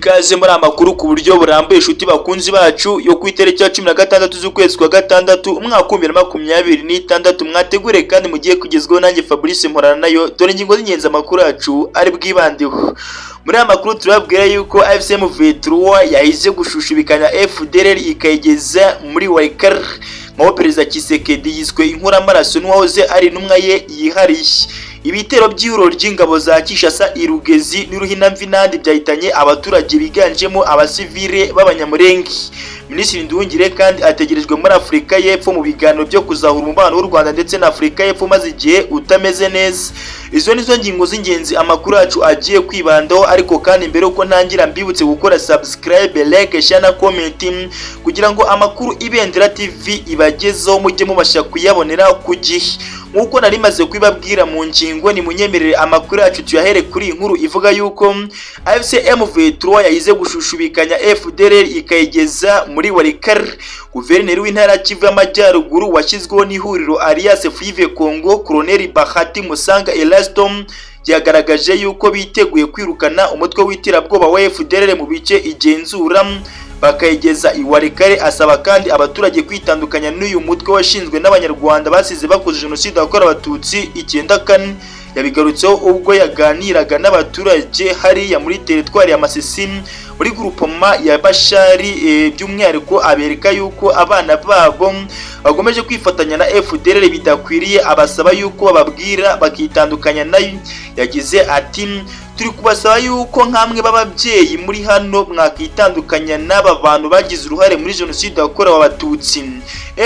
ikaze muri amakuru ku buryo burambuye inshuti bakunzi bacu yo ku itariki ya 16 z'ukwezi kwa gatandatu umwaka wa 2026 mwategure kandi mugiye kugezweho nanjye Fabrice Mporana nayo dore ingingo z'ingenzi amakuru yacu ari bwibandeho. Muri aya makuru turabwira yuko AFC M23 yahize gushushubikanya FDLR ikayigeza muri Waikare, aho Perezida Tshisekedi yiswe inkuramaraso n'uwahoze ari intumwa ye yihariye. Ibitero by'ihuriro ry'ingabo za Kinshasa, Irugezi n'Uruhinamvi n'andi byahitanye abaturage biganjemo abasivile b'abanyamurenge. Minisitiri Nduhungire kandi ategerejwe muri Afurika y'Epfo mu biganiro byo kuzahura umubano w'u Rwanda ndetse na Afurika y'Epfo maze igihe utameze neza. Izo nizo ngingo z'ingenzi amakuru yacu agiye kwibandaho, ariko kandi mbere uko ntangira mbibutse gukora subscribe, like, share na comment kugira ngo amakuru Ibendera TV ibagezeho mujye mubasha kuyabonera ku gihe. Nkuko nari maze kwibabwira mu ngingo, ni munyemerere amakuru yacu tuyahere kuri inkuru ivuga yuko AFC M23 yahize gushushubikanya FDLR ikayigeza muri Waikare. Guverineri w'intara Kivu y'Amajyaruguru washyizweho n'ihuriro Alliance Fleuve Congo, Colonel Bahati Musanga Elastom, yagaragaje yuko biteguye kwirukana umutwe w'iterabwoba wa FDLR mu bice igenzura bakayigeza i Waikare. Asaba kandi abaturage kwitandukanya n'uyu mutwe washinzwe n'abanyarwanda basize bakoze jenoside yakorewe abatutsi 94. Yabigarutseho ubwo yaganiraga n'abaturage hariya muri teritwari ya Masisi muri groupement ya Bashari, by'umwihariko abereka yuko abana babo bagomeje kwifatanya na FDLR bidakwiriye, abasaba yuko bababwira bakitandukanya nayo. Yagize ati turi kubasaba yuko nkamwe b'ababyeyi muri hano mwakitandukanya n'aba bantu bagize uruhare muri jenoside yakorewe abatutsi.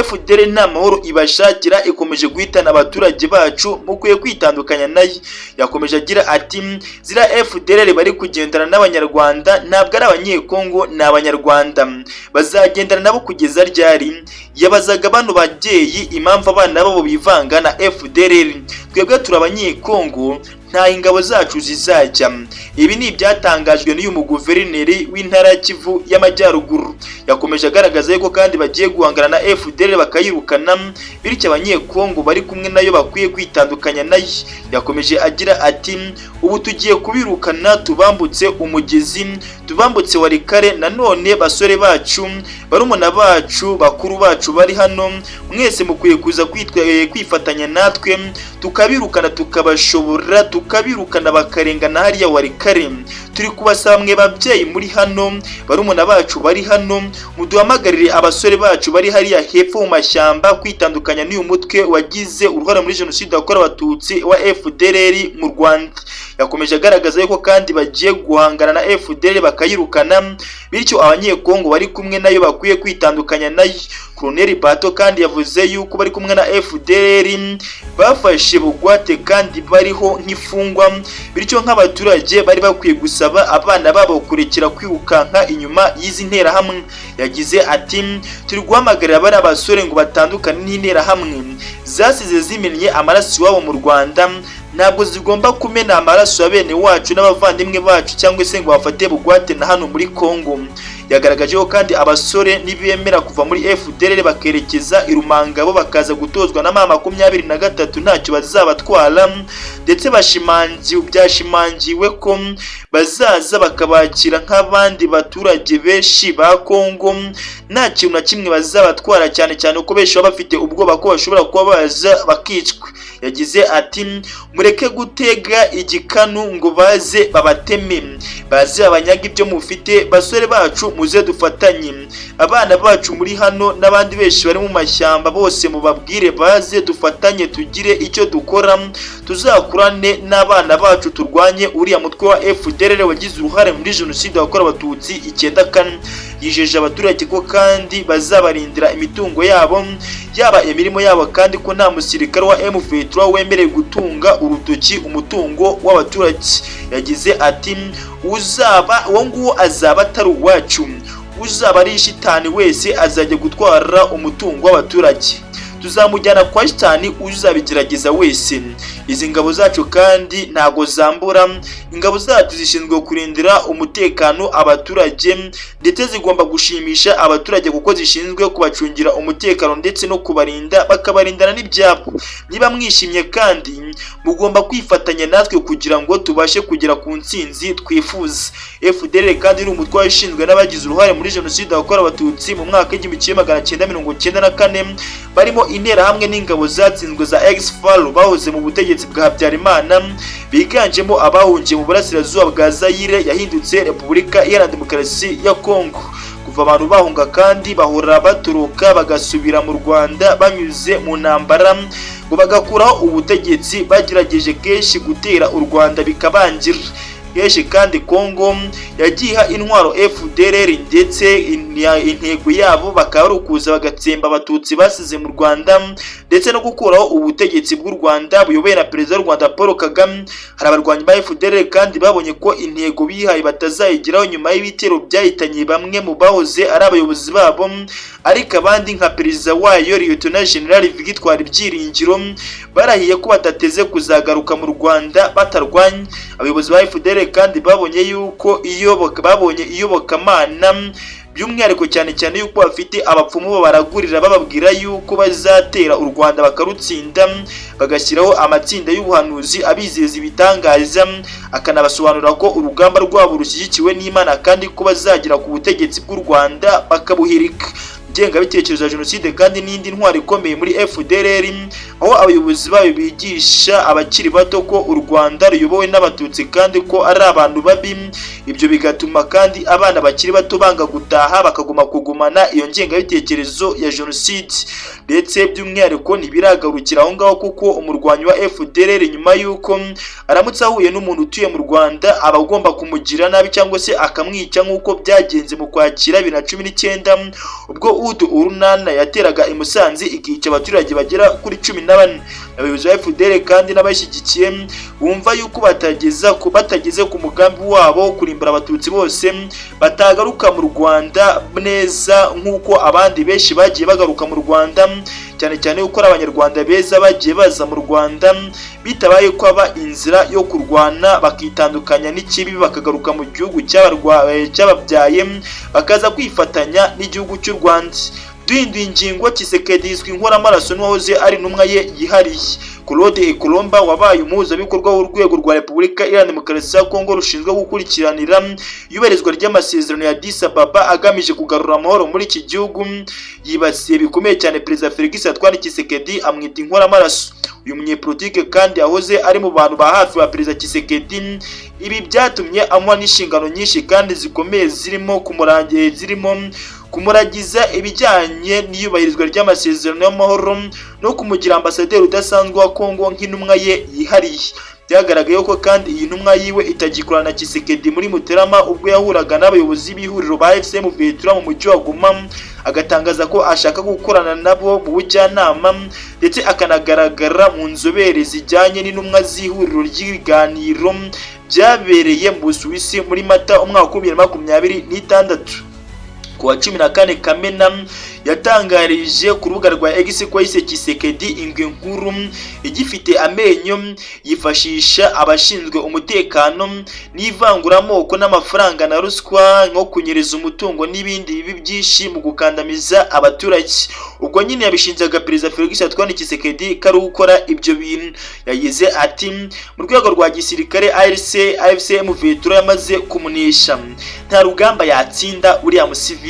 FDLR nta mahoro ibashakira, ikomeje guhitana abaturage bacu, mukwiye kwitandukanya nayo. Yakomeje agira ati zira FDLR bari kugendana n'abanyarwanda ntabwo ari abanyekongo, ni abanyarwanda, bazagendana nabo kugeza ryari? Yabazaga bano babyeyi impamvu abana babo bivanga na FDLR. Twebwe turi abanyekongo, nta ingabo zacu zizajya. Ibi ni ibyatangajwe n'uyu muguverineri w'intara Kivu y'Amajyaruguru. Yakomeje agaragaza yuko kandi bagiye guhangana na FDLR bakayirukana, bityo abanyekongo bari kumwe nayo bakwiye kwitandukanya nayo. Yakomeje agira ati ubu tugiye kubirukana, tubambutse umugezi, tubambutse Waikare. Nanone basore bacu, barumuna bacu, bakuru bacu bari hano, mwese mukwiye kuza kwifatanya natwe tukabirukana, tukabashobora, tukabirukana bakarengana hariya Waikare. Turi kubasaba mwe babyeyi muri hano, barumuna bacu bari hano, muduhamagarire abasore bacu bari hariya hepfo mu mashyamba kwitandukanya n'uyu mutwe wagize uruhare muri jenoside yakorewe abatutsi wa FDLR mu Rwanda. Yakomeje agaragaza yuko kandi bagiye guhangana na FDLR bakayirukana, bityo abanyekongo bari kumwe nayo bakwiye kwitandukanya nayo. Colonel Bato kandi yavuze yuko bari kumwe na FDLR bafashe bugwate kandi bariho nk'ifungwa, bityo nk'abaturage bari bakwiye gusaba abana babo kurekera kwirukanka inyuma y'izi ntera hamwe. Yagize ati turi guhamagarira bari abasore ngo batandukane n'intera hamwe zasize zimennye amaraso iwabo mu Rwanda, ntabwo zigomba kumena amaraso ya bene wacu n'abavandimwe bacu cyangwa se ngo bafate bugwate na hano muri Kongo. Yagaragajeho kandi abasore nibemera kuva muri FDLR bakerekeza i Rumangabo bakaza gutozwa na mama 23 ntacyo bazabatwara, ndetse byashimangiwe ko bazaza bakabakira nk'abandi baturage benshi ba Kongo, nta kintu na kimwe bazabatwara, cyane cyane ko benshi baba bafite ubwoba ko bashobora kuba baza bakicwa. Yagize ati mureke gutega igikanu ngo baze babateme, baze abanyaga ibyo mufite. Basore bacu muze dufatanye, abana bacu muri hano n'abandi benshi bari mu mashyamba bose mubabwire baze dufatanye, tugire icyo dukora, tuzakurane n'abana bacu turwanye uriya mutwe wa FDLR wagize uruhare muri jenoside yakorewe abatutsi 94. Yijeje abaturage ko kandi bazabarindira imitungo yabo, yaba imirimo yabo, kandi ko nta musirikare wa M23 wemerewe gutunga urutoki umutungo w'abaturage. Yagize ati uzaba uwo nguwo azaba atari uwacu, uzaba ari shitani wese azajya gutwara umutungo w'abaturage. tuzamujyana kwa shitani uzabigerageza wese. Izi ngabo zacu kandi ntago zambura, ingabo zacu zishinzwe kurindira umutekano abaturage ndetse zigomba gushimisha abaturage kuko zishinzwe kubacungira umutekano ndetse no kubarinda bakabarindana n'ibyabo. Niba mwishimye kandi mugomba kwifatanya natwe kugira ngo tubashe kugera ku ntsinzi twifuza. FDLR kandi ni umutwe washinzwe n'abagize uruhare muri jenoside yakorewe abatutsi mu mwaka w'1994 barimo interahamwe n'ingabo zatsinzwe za ex-FARO bahoze mu butegetsi bwa Habyarimana, biganjemo abahungiye mu burasirazuba bwa Zaire yahindutse Repubulika Iharanira Demokarasi ya Kongo. Kuva abantu bahunga kandi bahora batoroka bagasubira mu Rwanda banyuze mu ntambara ngo bagakuraho ubutegetsi, bagerageje kenshi gutera u Rwanda bikabangira. Kenshi kandi Kongo yagiha intwaro FDLR ndetse intego yabo bakaba ari ukuza bagatsemba abatutsi basize mu Rwanda ndetse no gukuraho ubutegetsi bw'u Rwanda buyobowe na Perezida w'u Rwanda Paul Kagame. Hari abarwanyi ba FDLR kandi babonye ko intego bihaye batazayigeraho nyuma y'ibitero byahitanye bamwe mu bahoze ari abayobozi babo, ariko abandi nka perezida wayo Lieutenant General Victoire Byiringiro barahiye ko batateze kuzagaruka mu Rwanda batarwanya. Abayobozi ba FDLR kandi babonye yuko babonye iyobokamana by'umwihariko cyane yuko bafite abapfumu baragurira bababwira yuko bazatera u Rwanda bakarutsinda, bagashyiraho amatsinda y'ubuhanuzi abizeza ibitangaza, akanabasobanurira ko urugamba rwabo rushyigikiwe n'Imana kandi ko bazagira ku butegetsi bw'u Rwanda bakabuhirika. Ngengabitekerezo ya jenoside kandi n'indi ntwari ikomeye muri FDLR, aho abayobozi bayo bigisha abakiri bato ko u Rwanda ruyobowe n'abatutsi kandi ko ari abantu babi. Ibyo bigatuma kandi abana bakiri bato banga gutaha bakaguma kugumana iyo ngengabitekerezo ya jenoside. Ndetse by'umwihariko ntibiragarukira aho ngaho kuko umurwanyi wa FDLR nyuma yuko aramutse ahuye n'umuntu utuye mu Rwanda aba agomba kumugira nabi cyangwa se akamwica nk'uko byagenze mu Kwakira 2019 ubwo Udu Urunana yateraga i Musanze ikica abaturage bagera kuri 14. Abayobozi ba FDLR kandi n'abashyigikiye bumva yuko batageze ku mugambi wabo kurimbura abatutsi bose batagaruka mu Rwanda neza nk'uko abandi benshi bagiye bagaruka mu Rwanda, cyane yuko abanyarwanda beza bagiye baza mu Rwanda bitabaye ko aba inzira yo kurwana bakitandukanya n'ikibi bakagaruka mu gihugu cyababyaye bakaza kwifatanya n'igihugu cy'u Rwanda. Duhinduye ingingo, Tshisekedi yiswe inkoramaraso n'uwahoze ari intumwa ye yihariye. Claude Ekolomba wabaye umuhuzabikorwa w'urwego rwa Repubulika Iharanira Demokarasi ya Kongo rushinzwe gukurikiranira iyubahirizwa ry'amasezerano ya Addis Ababa agamije kugarura amahoro muri iki gihugu, yibasiye bikomeye cyane Perezida Felix Antoine Tshisekedi amwita inkoramaraso. Uyu munyepolitike kandi yahoze ari mu bantu ba hafi ba Perezida Tshisekedi. Ibi byatumye amuha n'inshingano nyinshi kandi zikomeye zirimo kumuragiza ibijyanye n'iyubahirizwa ry'amasezerano y'amahoro no kumugira ambasaderi udasanzwe wa Kongo nk'intumwa ye yihariye. Byagaragaye ko kandi iyi ntumwa yiwe itagikorana na Tshisekedi muri Mutarama ubwo yahuraga n'abayobozi b'ihuriro ba FCM Vetura mu mujyi wa Goma, agatangaza ko ashaka gukorana nabo mu bujyanama ndetse akanagaragara mu nzobere zijyanye n'intumwa z'ihuriro ry'ibiganiro byabereye mu Busuwisi muri Mata umwaka wa 2026. Kuwa 14 Kamena yatangarije ku rubuga rwa X ko yise Tshisekedi ingwe nkuru igifite amenyo yifashisha abashinzwe umutekano n'ivanguramoko n'amafaranga na ruswa nko kunyereza umutungo n'ibindi bibi byinshi mu gukandamiza abaturage. Ubwo nyine yabishinjaga Perezida Felix Antoine Tshisekedi kari gukora ibyo bintu. Yagize ati mu rwego rwa gisirikare AFCM Vetura yamaze kumunesha, nta rugamba yatsinda uriya musivili.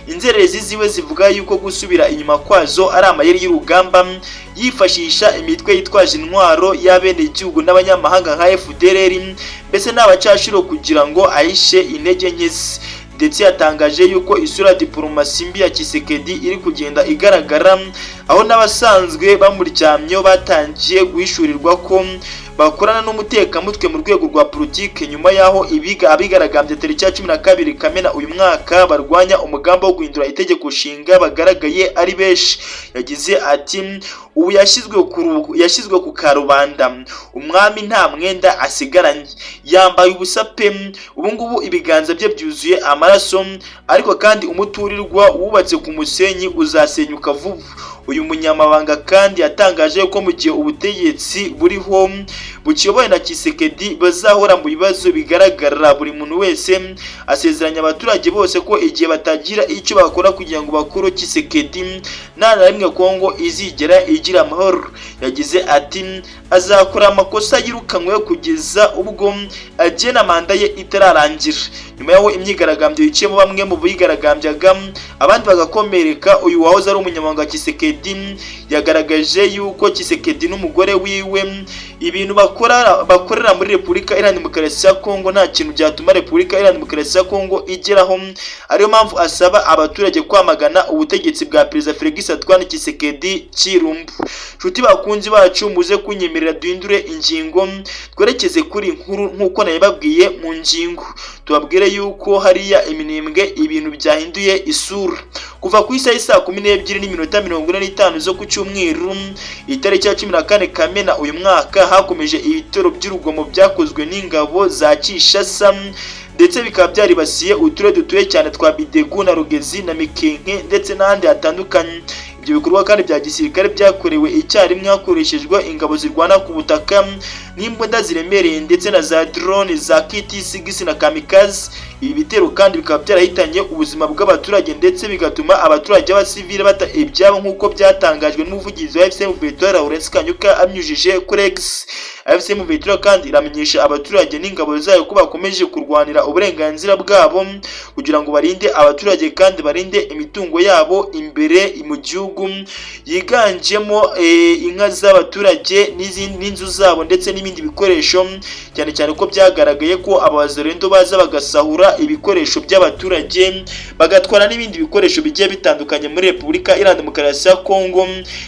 Inzererezi ziwe zivuga yuko gusubira inyuma kwazo ari amayeri y'urugamba yifashisha imitwe yitwaje intwaro y'abene igihugu n'abanyamahanga nka FDLR mbese n'abacashiro kugira ngo ahishe intege nke. Ndetse yatangaje yuko isura diplomasi mbi ya Tshisekedi iri kugenda igaragara, aho n'abasanzwe bamuryamye batangiye guhishurirwa ko bakorana n'umutekamutwe mu rwego rwa politike nyuma yaho abigaragambye tariki ya 12 Kamena uyu mwaka barwanya umugambi wo guhindura itegeko nshinga bagaragaye ari benshi. Yagize ati ubu yashyizwe ku karubanda, umwami nta mwenda asigaranye, yambaye ubusa pe, ubu ngubu ibiganza bye byuzuye amaraso, ariko kandi umuturirwa wubatse ku musenyi uzasenyuka vuba. Uyu munyamabanga kandi yatangaje ko mu gihe ubutegetsi buriho bukiyobowe na Tshisekedi bazahora mu bibazo bigaragara. Buri muntu wese asezeranya abaturage bose ko igihe batagira icyo bakora kugira ngo bakuru Tshisekedi nta na rimwe Kongo izigera igira amahoro. Yagize ati azakora amakosa yirukanywe kugeza ubwo agena manda ye itararangira. Nyuma yaho imyigaragambyo yiciyemo bamwe mu bigaragambyaga abandi bagakomereka, uyu wahoze ari umunyamabanga wa Tshisekedi yagaragaje yuko Tshisekedi n'umugore wiwe ibintu bakorera muri Repubulika Iharanira Demokarasi ya Kongo nta kintu byatuma Repubulika Iharanira Demokarasi ya Kongo igeraho. Ariyo mpamvu asaba abaturage kwamagana ubutegetsi bwa Perezida Felix Antoine Tshisekedi Chilombo. Nshuti bakunzi bacu, muze kunyemerera duhindure ingingo twerekeze kuri inkuru nk'uko nabibabwiye mu ngingo. Tubabwire yuko hariya iminembwe ibintu byahinduye isura. Kuva ku isaha saa 12:45 zo ku cyumweru itariki ya 14 Kamena uyu mwaka hakomeje ibitero by'urugomo byakozwe n'ingabo za Kinshasa ndetse bikaba byaribasiye uturere dutuye cyane twa Bidegu na Rugezi na Mikenke ndetse n'ahandi hatandukanye. Ibyo bikorwa kandi bya gisirikare byakorewe icyarimwe hakoreshejwe ingabo zirwana ku butaka n'imbunda ziremereye ndetse na za drone za KT-6 na kamikaze. Ibi bitero kandi bikaba byarahitanye ubuzima bw'abaturage ndetse bigatuma abaturage b'abasivile bata ibyabo nk'uko byatangajwe n'umuvugizi wa FCM Victoire Laurence Kanyuka amyujije kuri X. FCM Victoire kandi iramenyesha abaturage n'ingabo zayo ko bakomeje kurwanira uburenganzira bwabo kugira ngo barinde abaturage kandi barinde imitungo yabo imbere mu gihugu yiganjemo inka z'abaturage n'inzu zabo ndetse n'ibindi bikoresho, cyane cyane ko byagaragaye ko abazarendo baza bagasahura ibikoresho by'abaturage bagatwara n'ibindi bikoresho bigiye bitandukanye muri Repubulika Iharanira Demokarasi ya Kongo,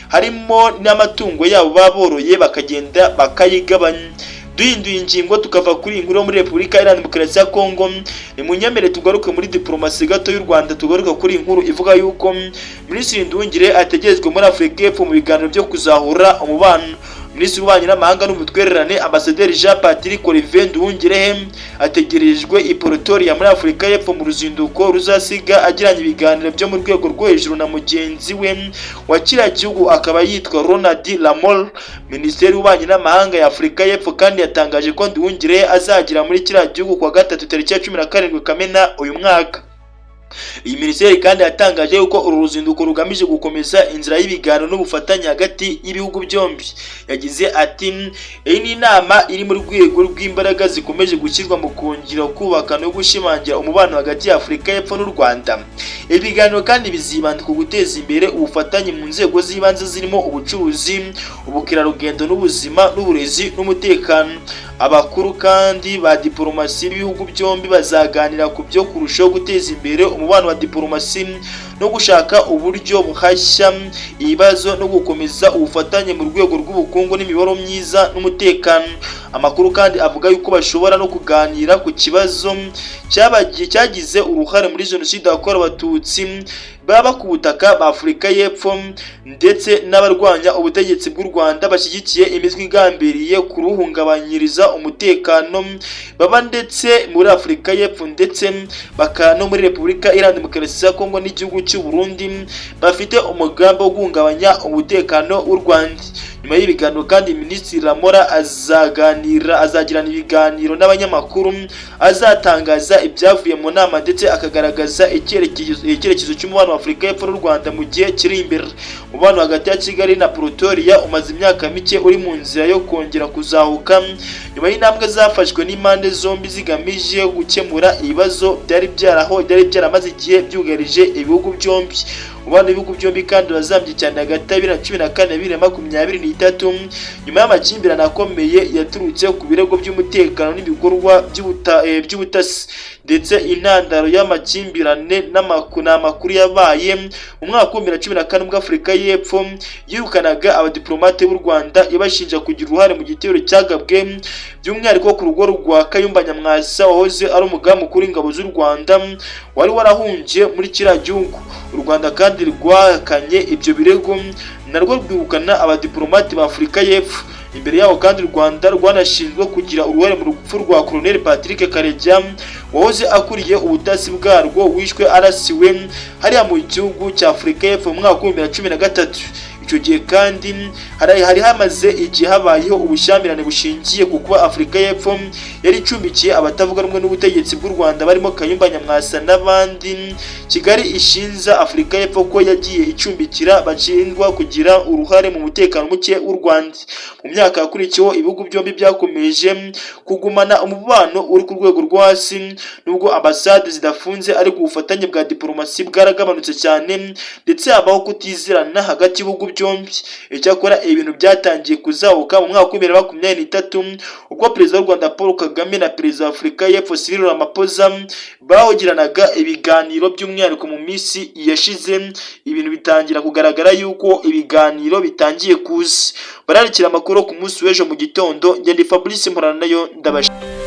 harimo n'amatungo yabo baboroye bakagenda bakayigabanya. Duhinduye ingingo tukava kuri inkuru muri Repubulika Iharanira Demokarasi ya Kongo, ni munyemere tugaruke muri diplomasi gato y'u Rwanda. Tugaruka kuri inkuru ivuga yuko Minisitiri Nduhungire ategerezwa muri Afurika y'Epfo mu biganiro byo kuzahura umubano. Minisitiri w'Ububanyi n'Amahanga n'Ubutwererane Ambasaderi Jean Patrick Olivier Nduhungire ategerejwe i Pretoria muri Afurika y'Epfo mu ruzinduko ruzasiga agiranye ibiganiro byo mu rwego rwo hejuru na mugenzi we wa kiriya gihugu akaba yitwa Ronald Lamola. Minisiteri y'Ububanyi n'Amahanga ya Afurika y'Epfo kandi yatangaje ko Nduhungire azagira muri kiriya gihugu kwa gatatu tariki ya 17 Kamena uyu mwaka. Iyi minisiteri kandi yatangaje yuko uru ruzinduko rugamije gukomeza inzira y'ibiganiro n'ubufatanye hagati y'ibihugu byombi. Yagize ati iyi ni inama iri mu rwego rw'imbaraga zikomeje gushyirwa mu kongera kubaka no gushimangira umubano hagati ya Afurika y'Epfo n'u Rwanda. Ibiganiro kandi bizibanda ku guteza imbere ubufatanye mu nzego z'ibanze zirimo ubucuruzi, ubukerarugendo n'ubuzima n'uburezi n'umutekano. Abakuru kandi ba diplomasi b'ibihugu byombi bazaganira ku byo kurushaho guteza imbere umubano wa diplomasi no gushaka uburyo buhashya ibibazo no gukomeza ubufatanye mu rwego rw'ubukungu n'imibereho myiza n'umutekano. Amakuru kandi avuga yuko bashobora no kuganira ku kibazo cyagize uruhare muri jenoside yakorewe Abatutsi baba ku butaka ba Afurika y'Epfo ndetse n'abarwanya ubutegetsi bw'u Rwanda bashyigikiye imitwe igambiriye kuruhungabanyiriza umutekano baba ndetse muri Afurika y'Epfo ndetse bakano muri Repubulika Iharanira Demokarasi ya Kongo n'igihugu cy'u Burundi bafite umugambi wo guhungabanya umutekano w'u Rwanda. Nyuma y'ibiganiro kandi Minisitiri Lamola azagirana ibiganiro n'abanyamakuru, azatangaza ibyavuye mu nama ndetse akagaragaza icyerekezo cy'umubano wa Afurika y'Epfo n'u Rwanda mu gihe kiri imbere. Umubano hagati ya Kigali na Pretoria umaze imyaka mike uri mu nzira yo kongera kuzahuka nyuma y'intambwe zafashwe n'impande zombi zigamije gukemura ibibazo byari byaramaze igihe byugarije ibihugu byombi. Umubano w'ibihugu byombi kandi wazambye cyane hagati ya 2014 na 2023 nyuma y'amakimbirane akomeye yaturutse ku birego by'umutekano n'ibikorwa by'ubutasi ndetse intandaro y'amakimbirane n'amakuru yabaye mu mwaka wa 2014 ubwo Afurika y'Epfo yirukanaga abadiplomate b'u Rwanda ibashinja kugira uruhare mu gitero cyagabwe by'umwihariko ku rugo rwa Kayumba Nyamwasa wahoze ari umugaba mukuru w'ingabo z'u Rwanda wari warahungiye muri kiriya gihugu. U Rwanda kandi rwahakanye ibyo birego narwo rwibukana abadiplomate ba Afurika y'Epfo. Imbere yaho kandi u Rwanda rwanashinzwe kugira uruhare mu rupfu rwa Colonel Patrick Karegeya wahoze akuriye ubutasi bwarwo wishwe arasiwe hariya mu gihugu cya Afurika y'Epfo mu mwaka wa 2013. Icyo gihe kandi hari hamaze igihe habayeho ubushyamirane bushingiye ku kuba Afurika y'Epfo yari icumbikiye abatavuga rumwe n'ubutegetsi bw'u Rwanda barimo Kayumba Nyamwasa n'abandi. Kigali ishinza Afurika y'Epfo ko yagiye icumbikira bashinjwa kugira uruhare mu mutekano muke w'u Rwanda. Mu myaka yakurikiyeho ibihugu byombi byakomeje kugumana umubano uri ku rwego rwo hasi, nubwo ambasade zidafunze ariko ubufatanye bwa diplomasi bwaragabanutse cyane ndetse habaho kutizerana hagati y'ibihugu byombi. Icyakora ibintu byatangiye kuzahuka mu mwaka wa 2023 ubwo perezida w'u Rwanda Paul Kagame na perezida wa Afurika y'Epfo Cyril Ramaphosa bahogiranaga ibiganiro by'umwihariko mu minsi yashize. Ibintu bitangira kugaragara yuko ibiganiro bitangiye kuza. Bararikira amakuru ku munsi w'ejo mu gitondo. Ngende Fabrice Mporana nayo ndabashimira.